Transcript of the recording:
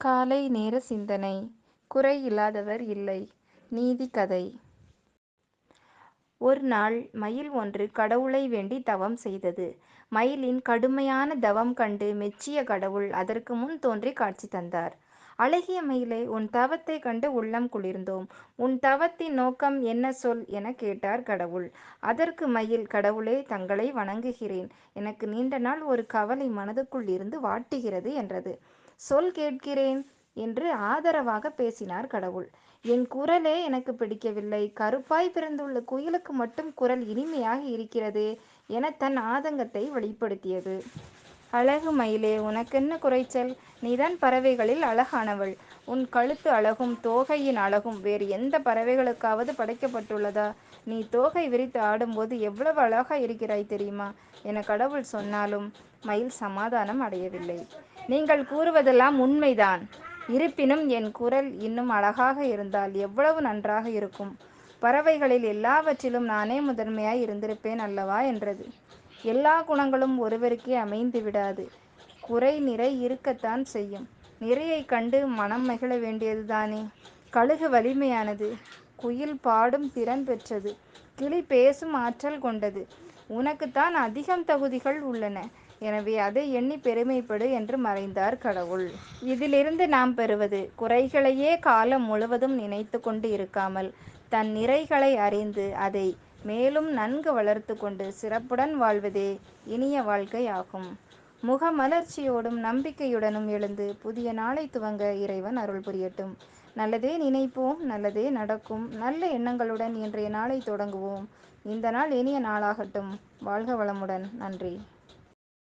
காலை நேர சிந்தனை. குறை இல்லாதவர் இல்லை. நீதி கதை. ஒரு நாள் மயில் ஒன்று கடவுளை வேண்டி தவம் செய்தது. மயிலின் கடுமையான தவம் கண்டு மெச்சிய கடவுள் அதற்கு முன் தோன்றி காட்சி தந்தார். "அழகிய மயிலே, உன் தவத்தை கண்டு உள்ளம் குளிர்ந்தோம். உன் தவத்தின் நோக்கம் என்ன சொல்" என கேட்டார் கடவுள். அதற்கு மயில், "கடவுளே, தங்களை வணங்குகிறேன். எனக்கு நீண்ட நாள் ஒரு கவலை மனதுக்குள் இருந்து வாட்டுகிறது" என்றது. "சொல், கேட்கிறேன்" என்று ஆதரவாக பேசினார் கடவுள். "என் குரலே எனக்கு பிடிக்கவில்லை. கருப்பாய் பிறந்துள்ள குயிலுக்கு மட்டும் குரல் இனிமையாக இருக்கிறதே" என தன் ஆதங்கத்தை வெளிப்படுத்தியது. "அழகு மயிலே, உனக்கென்ன குறைச்சல்? நீதான் பறவைகளில் அழகானவள். உன் கழுத்து அழகும் தோகையின் அழகும் வேறு எந்த பறவைகளுக்காவது படைக்கப்பட்டுள்ளதா? நீ தோகை விரித்து ஆடும்போது எவ்வளவு அழகாய் இருக்கிறாய் தெரியுமா" என கடவுள் சொன்னாலும் மயில் சமாதானம் அடையவில்லை. "நீங்கள் கூறுவதெல்லாம் உண்மைதான். இருப்பினும் என் குரல் இன்னும் அழகாக இருந்தால் எவ்வளவு நன்றாக இருக்கும். பறவைகளில் எல்லாவற்றிலும் நானே முதன்மையாய் இருந்திருப்பேன் அல்லவா" என்றது. "எல்லா குணங்களும் ஒருவருக்கே அமைந்து விடாது. குறை நிறை இருக்கத்தான் செய்யும். நிறையைக் கண்டு மனம் மகிழ வேண்டியதுதானே. கழுகு வலிமையானது. குயில் பாடும் திறன் பெற்றது. கிளி பேசும் ஆற்றல் கொண்டது. உனக்குத்தான் அதிகம் தகுதிகள் உள்ளன. எனவே அதை எண்ணி பெருமைப்படு" என்று மறைந்தார் கடவுள். இதிலிருந்து நாம் பெறுவது, குறைகளையே காலம் முழுவதும் நினைத்து கொண்டு இருக்காமல், தன் நிறைகளை அறிந்து அதை மேலும் நன்கு வளர்த்து கொண்டு சிறப்புடன் வாழ்வதே இனிய வாழ்க்கை ஆகும். முகமலர்ச்சியோடும் நம்பிக்கையுடனும் எழுந்து புதிய நாளை துவங்க இறைவன் அருள் புரியட்டும். நல்லதே நினைப்போம், நல்லதே நடக்கும். நல்ல எண்ணங்களுடன் இன்றைய நாளை தொடங்குவோம். இந்த நாள் இனிய நாளாகட்டும். வாழ்க வளமுடன். நன்றி.